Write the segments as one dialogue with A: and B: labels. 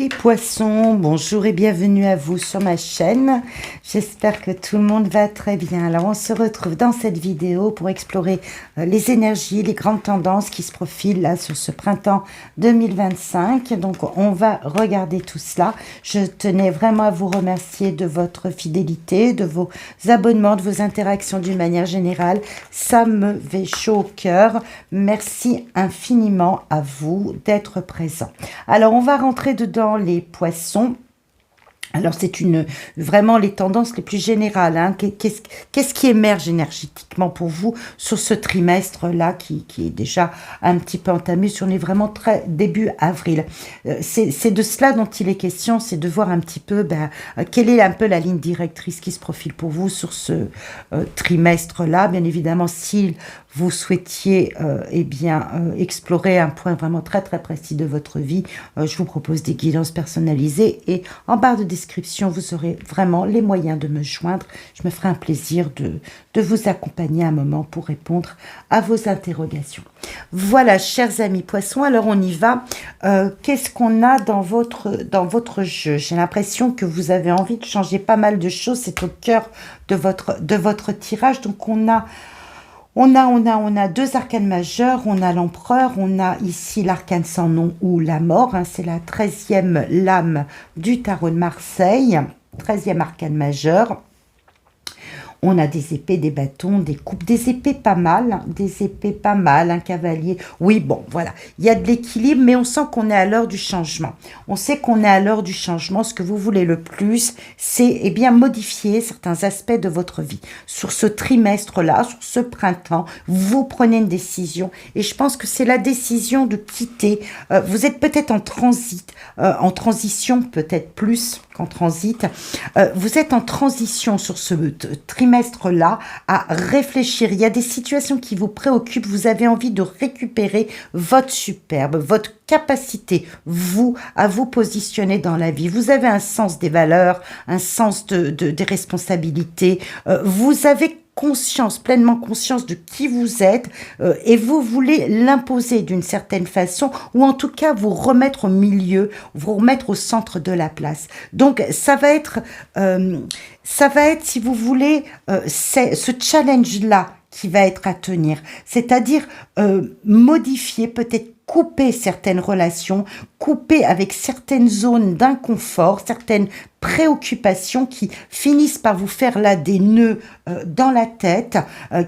A: les poissons, bonjour et bienvenue à vous sur ma chaîne. J'espère que tout le monde va très bien. Alors on se retrouve dans cette vidéo pour explorer les énergies, les grandes tendances qui se profilent là sur ce printemps 2025. Donc on va regarder tout cela. Je tenais vraiment à vous remercier de votre fidélité, de vos abonnements, de vos interactions d'une manière générale. Ça me fait chaud au cœur. Merci infiniment à vous d'être présents. Alors on va rentrer dedans les poissons. Alors c'est vraiment les tendances les plus générales. Hein. Qu'est-ce qui émerge énergétiquement pour vous sur ce trimestre-là qui est déjà un petit peu entamé, on est vraiment très début avril. C'est de cela dont il est question, c'est de voir un petit peu quelle est un peu la ligne directrice qui se profile pour vous sur ce trimestre-là. Bien évidemment, si vous souhaitiez explorer un point vraiment très très précis de votre vie, je vous propose des guidances personnalisées et en barre de description, vous aurez vraiment les moyens de me joindre. Je me ferai un plaisir de vous accompagner un moment pour répondre à vos interrogations. Voilà, chers amis poissons, alors on y va. Qu'est-ce qu'on a dans votre jeu? J'ai l'impression que vous avez envie de changer pas mal de choses. C'est au cœur de votre tirage. Donc on a deux arcanes majeurs, on a l'empereur, on a ici l'arcane sans nom ou la mort, hein, c'est la 13e lame du tarot de Marseille, 13e arcane majeur. On a des épées, des bâtons, des coupes, des épées pas mal, un cavalier. Oui, bon, voilà, il y a de l'équilibre, mais on sent qu'on est à l'heure du changement. On sait qu'on est à l'heure du changement. Ce que vous voulez le plus, c'est modifier certains aspects de votre vie. Sur ce trimestre-là, sur ce printemps, vous prenez une décision et je pense que c'est la décision de quitter. Vous êtes peut-être en transit, en transition peut-être plus qu'en transit. Vous êtes en transition sur ce trimestre-là à réfléchir. Il y a des situations qui vous préoccupent. Vous avez envie de récupérer votre superbe, votre capacité, à vous positionner dans la vie. Vous avez un sens des valeurs, un sens des responsabilités. Vous avez pleinement conscience de qui vous êtes et vous voulez l'imposer d'une certaine façon ou en tout cas vous remettre au milieu, vous remettre au centre de la place. Donc ça va être si vous voulez, c'est ce challenge-là qui va être à tenir, c'est-à-dire modifier, peut-être couper certaines relations, couper avec certaines zones d'inconfort, certaines préoccupations qui finissent par vous faire là des nœuds dans la tête,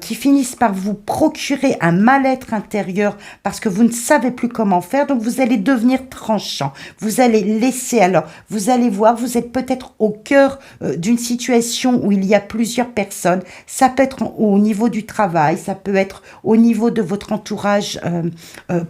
A: qui finissent par vous procurer un mal-être intérieur parce que vous ne savez plus comment faire, donc vous allez devenir tranchant, vous allez laisser, alors vous allez voir, vous êtes peut-être au cœur d'une situation où il y a plusieurs personnes, ça peut être au niveau du travail, ça peut être au niveau de votre entourage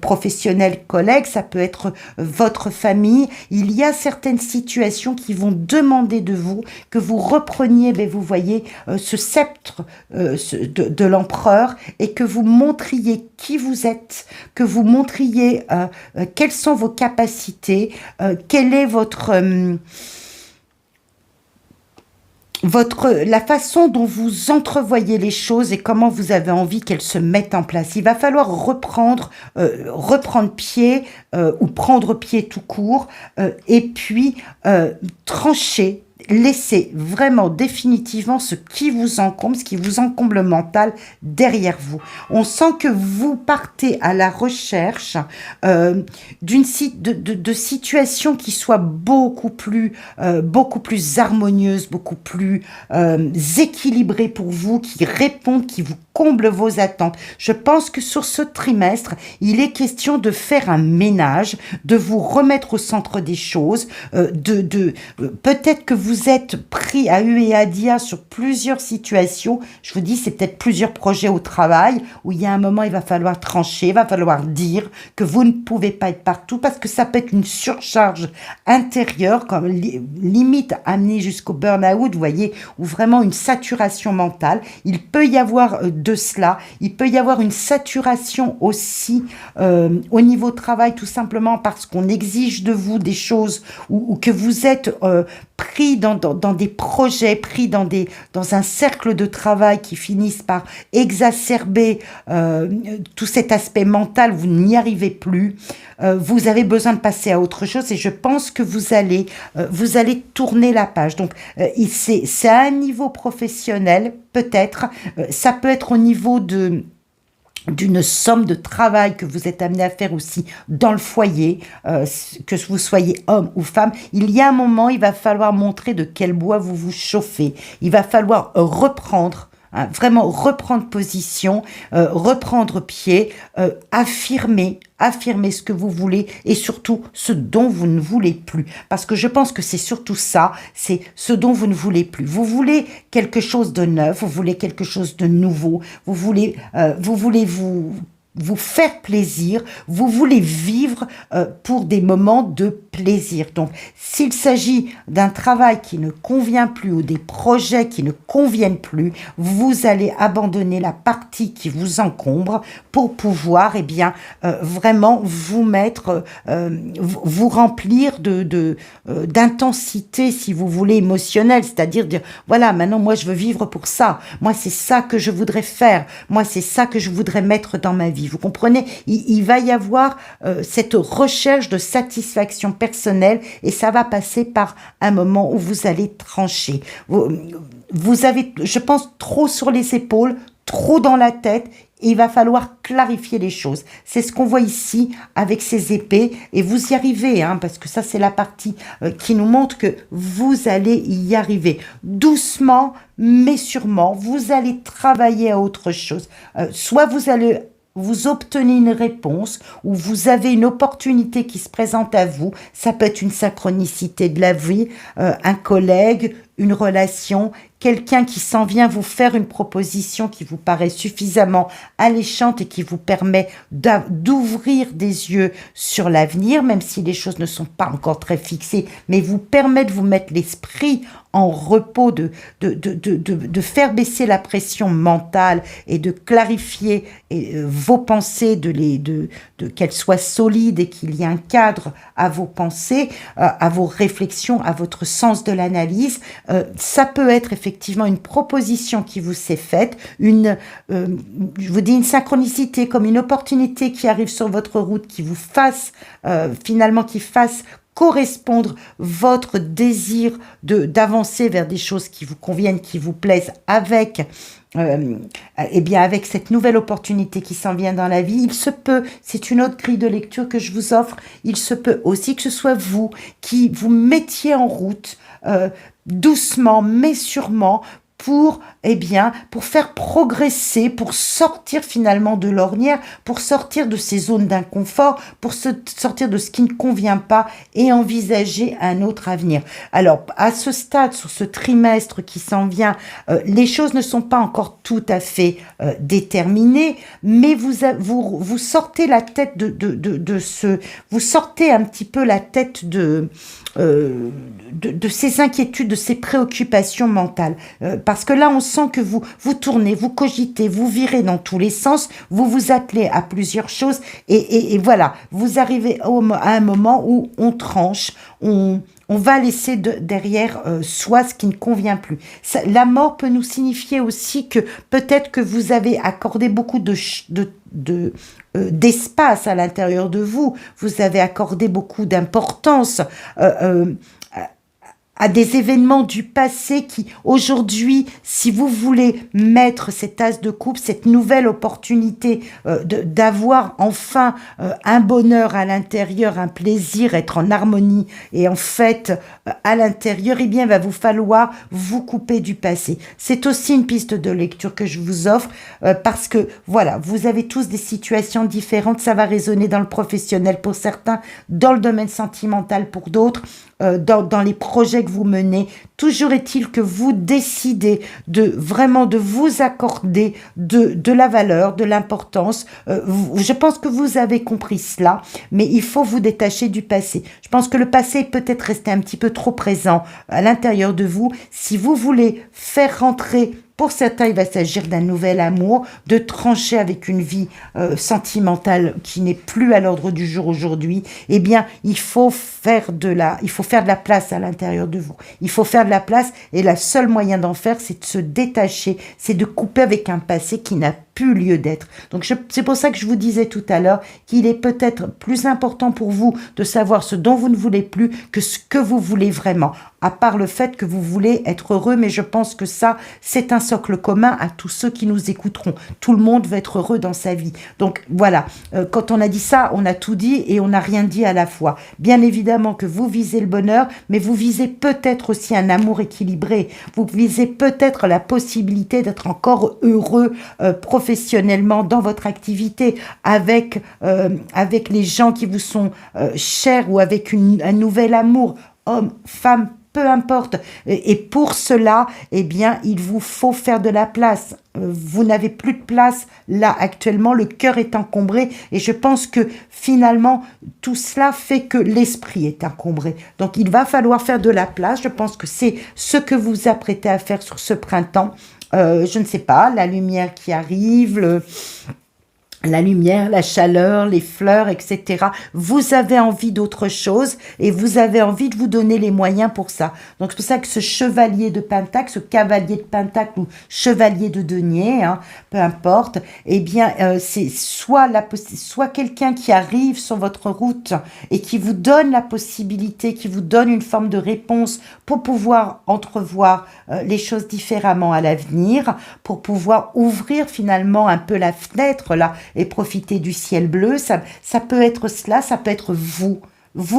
A: professionnel, collègue, ça peut être votre famille, il y a certaines situations qui vont demander de vous que vous repreniez, vous voyez, ce sceptre de l'empereur et que vous montriez qui vous êtes, que vous montriez quelles sont vos capacités, quelle est la façon dont vous entrevoyez les choses et comment vous avez envie qu'elles se mettent en place. Il va falloir reprendre pied ou prendre pied tout court et puis trancher, laissez vraiment définitivement ce qui vous encombre le mental derrière vous. On sent que vous partez à la recherche de situations qui soient beaucoup plus harmonieuses, beaucoup plus équilibrées pour vous, qui répondent, qui vous comblent vos attentes. Je pense que sur ce trimestre, il est question de faire un ménage, de vous remettre au centre des choses, peut-être que vous êtes pris à hu et à dia sur plusieurs situations. Je vous dis, c'est peut-être plusieurs projets au travail où il y a un moment, il va falloir trancher, il va falloir dire que vous ne pouvez pas être partout parce que ça peut être une surcharge intérieure, comme limite amenée jusqu'au burn-out, vous voyez, ou vraiment une saturation mentale. Il peut y avoir de de cela. Il peut y avoir une saturation aussi au niveau travail, tout simplement parce qu'on exige de vous des choses ou que vous êtes pris dans des projets, pris dans un cercle de travail qui finissent par exacerber tout cet aspect mental, vous n'y arrivez plus, vous avez besoin de passer à autre chose et je pense que vous allez tourner la page. Donc c'est à un niveau professionnel peut-être, ça peut être au niveau d'une somme de travail que vous êtes amené à faire aussi dans le foyer, que vous soyez homme ou femme. Il y a un moment, il va falloir montrer de quel bois vous vous chauffez. Il va falloir reprendre, vraiment reprendre position, reprendre pied, affirmer ce que vous voulez et surtout ce dont vous ne voulez plus. Parce que je pense que c'est surtout ça, c'est ce dont vous ne voulez plus. Vous voulez quelque chose de neuf, vous voulez quelque chose de nouveau, vous voulez vous faire plaisir, vous voulez vivre pour des moments de plaisir. Donc, s'il s'agit d'un travail qui ne convient plus ou des projets qui ne conviennent plus, vous allez abandonner la partie qui vous encombre pour pouvoir, vraiment vous mettre, vous remplir d'intensité, si vous voulez, émotionnelle, c'est-à-dire dire, voilà, maintenant, moi, je veux vivre pour ça. Moi, c'est ça que je voudrais faire. Moi, c'est ça que je voudrais mettre dans ma vie. Vous comprenez? Il va y avoir cette recherche de satisfaction personnelle et ça va passer par un moment où vous allez trancher. Vous avez, je pense, trop sur les épaules, trop dans la tête. Et il va falloir clarifier les choses. C'est ce qu'on voit ici avec ces épées. Et vous y arrivez, parce que ça, c'est la partie qui nous montre que vous allez y arriver. Doucement, mais sûrement, vous allez travailler à autre chose. Soit vous obtenez une réponse ou vous avez une opportunité qui se présente à vous. Ça peut être une synchronicité de la vie, un collègue, une relation, quelqu'un qui s'en vient vous faire une proposition qui vous paraît suffisamment alléchante et qui vous permet d'ouvrir des yeux sur l'avenir, même si les choses ne sont pas encore très fixées, mais vous permet de vous mettre l'esprit en repos, de faire baisser la pression mentale et de clarifier vos pensées, qu'elles soient solides et qu'il y ait un cadre à vos pensées, à vos réflexions, à votre sens de l'analyse. Ça peut être effectivement une proposition qui vous s'est faite, je vous dis une synchronicité comme une opportunité qui arrive sur votre route qui vous fasse qui fasse correspondre votre désir d'avancer vers des choses qui vous conviennent, qui vous plaisent avec cette nouvelle opportunité qui s'en vient dans la vie. Il se peut, c'est une autre grille de lecture que je vous offre, il se peut aussi que ce soit vous qui vous mettiez en route doucement mais sûrement pour faire progresser, pour sortir finalement de l'ornière, pour sortir de ces zones d'inconfort, pour sortir de ce qui ne convient pas et envisager un autre avenir. Alors, à ce stade, sur ce trimestre qui s'en vient, les choses ne sont pas encore tout à fait déterminées, mais vous sortez la tête vous sortez un petit peu la tête de ces inquiétudes, de ces préoccupations mentales. Parce que là, on sent que vous tournez, vous cogitez, vous virez dans tous les sens, vous vous attelez à plusieurs choses et voilà, vous arrivez à un moment où on tranche, on va laisser derrière soi ce qui ne convient plus. La mort peut nous signifier aussi que peut-être que vous avez accordé beaucoup d'espace à l'intérieur de vous, vous avez accordé beaucoup d'importance à des événements du passé qui, aujourd'hui, si vous voulez mettre cet as de coupe, cette nouvelle opportunité d'avoir enfin un bonheur à l'intérieur, un plaisir, être en harmonie et en fait à l'intérieur, il va vous falloir vous couper du passé. C'est aussi une piste de lecture que je vous offre parce que, voilà, vous avez tous des situations différentes, ça va résonner dans le professionnel pour certains, dans le domaine sentimental pour d'autres, dans les projets que vous menez. Toujours est-il que vous décidez de vous accorder de la valeur, de l'importance. Je pense que vous avez compris cela, mais il faut vous détacher du passé. Je pense que le passé est peut-être resté un petit peu trop présent à l'intérieur de vous. Si vous voulez faire rentrer Pour certains, il va s'agir d'un nouvel amour, de trancher avec une vie sentimentale qui n'est plus à l'ordre du jour aujourd'hui. Eh bien, il faut faire de la place à l'intérieur de vous. Il faut faire de la place et le seul moyen d'en faire, c'est de se détacher, c'est de couper avec un passé qui n'a plus lieu d'être. Donc c'est pour ça que je vous disais tout à l'heure qu'il est peut-être plus important pour vous de savoir ce dont vous ne voulez plus que ce que vous voulez vraiment. À part le fait que vous voulez être heureux, mais je pense que ça, c'est un socle commun à tous ceux qui nous écouteront. Tout le monde veut être heureux dans sa vie. Donc voilà, quand on a dit ça, on a tout dit et on n'a rien dit à la fois. Bien évidemment que vous visez le bonheur, mais vous visez peut-être aussi un amour équilibré. Vous visez peut-être la possibilité d'être encore heureux professionnellement dans votre activité, avec les gens qui vous sont chers ou avec un nouvel amour, homme, femme, peu importe. Et pour cela, eh bien, il vous faut faire de la place. Vous n'avez plus de place là actuellement, le cœur est encombré et je pense que finalement, tout cela fait que l'esprit est encombré. Donc, il va falloir faire de la place. Je pense que c'est ce que vous vous apprêtez à faire sur ce printemps. Je ne sais pas, la lumière qui arrive, la lumière, la chaleur, les fleurs, etc. Vous avez envie d'autre chose et vous avez envie de vous donner les moyens pour ça. Donc, c'est pour ça que ce chevalier de Pentacle, ce cavalier de Pentacle ou chevalier de denier, hein, peu importe, eh bien, c'est soit quelqu'un qui arrive sur votre route et qui vous donne la possibilité, qui vous donne une forme de réponse pour pouvoir entrevoir les choses différemment à l'avenir, pour pouvoir ouvrir finalement un peu la fenêtre là, et profiter du ciel bleu. Ça peut être cela, ça peut être vous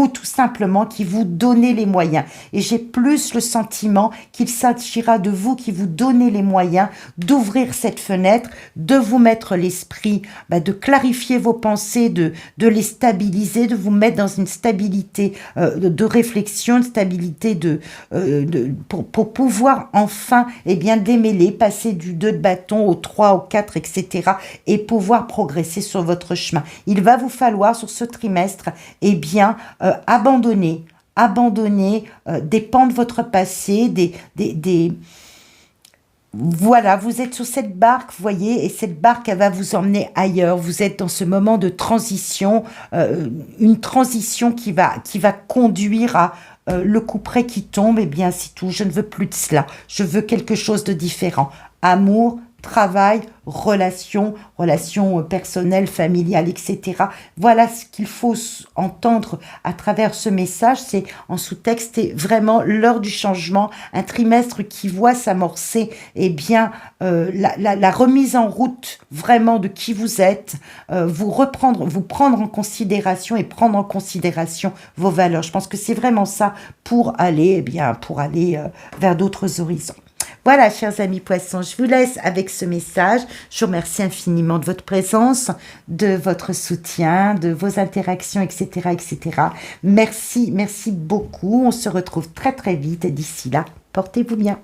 A: tout simplement qui vous donnez les moyens. Et j'ai plus le sentiment qu'il s'agira de vous qui vous donnez les moyens d'ouvrir cette fenêtre, de vous mettre l'esprit, de clarifier vos pensées, de les stabiliser, de vous mettre dans une stabilité de réflexion, une stabilité pour pouvoir enfin démêler, passer du 2 de bâton au 3, au 4, etc. et pouvoir progresser sur votre chemin. Il va vous falloir sur ce trimestre, abandonner des pans de votre passé, voilà, vous êtes sur cette barque, vous voyez, et cette barque, elle va vous emmener ailleurs. Vous êtes dans ce moment de transition, une transition qui va conduire à le couperet qui tombe. Eh bien, c'est tout, je ne veux plus de cela. Je veux quelque chose de différent. Amour, travail, relations personnelles, familiales, etc. Voilà ce qu'il faut entendre à travers ce message. C'est en sous-texte, c'est vraiment l'heure du changement, un trimestre qui voit s'amorcer la remise en route vraiment de qui vous êtes, vous prendre en considération et prendre en considération vos valeurs. Je pense que c'est vraiment ça pour aller vers d'autres horizons. Voilà, chers amis poissons, je vous laisse avec ce message. Je vous remercie infiniment de votre présence, de votre soutien, de vos interactions, etc., etc. Merci beaucoup. On se retrouve très, très vite. D'ici là, portez-vous bien.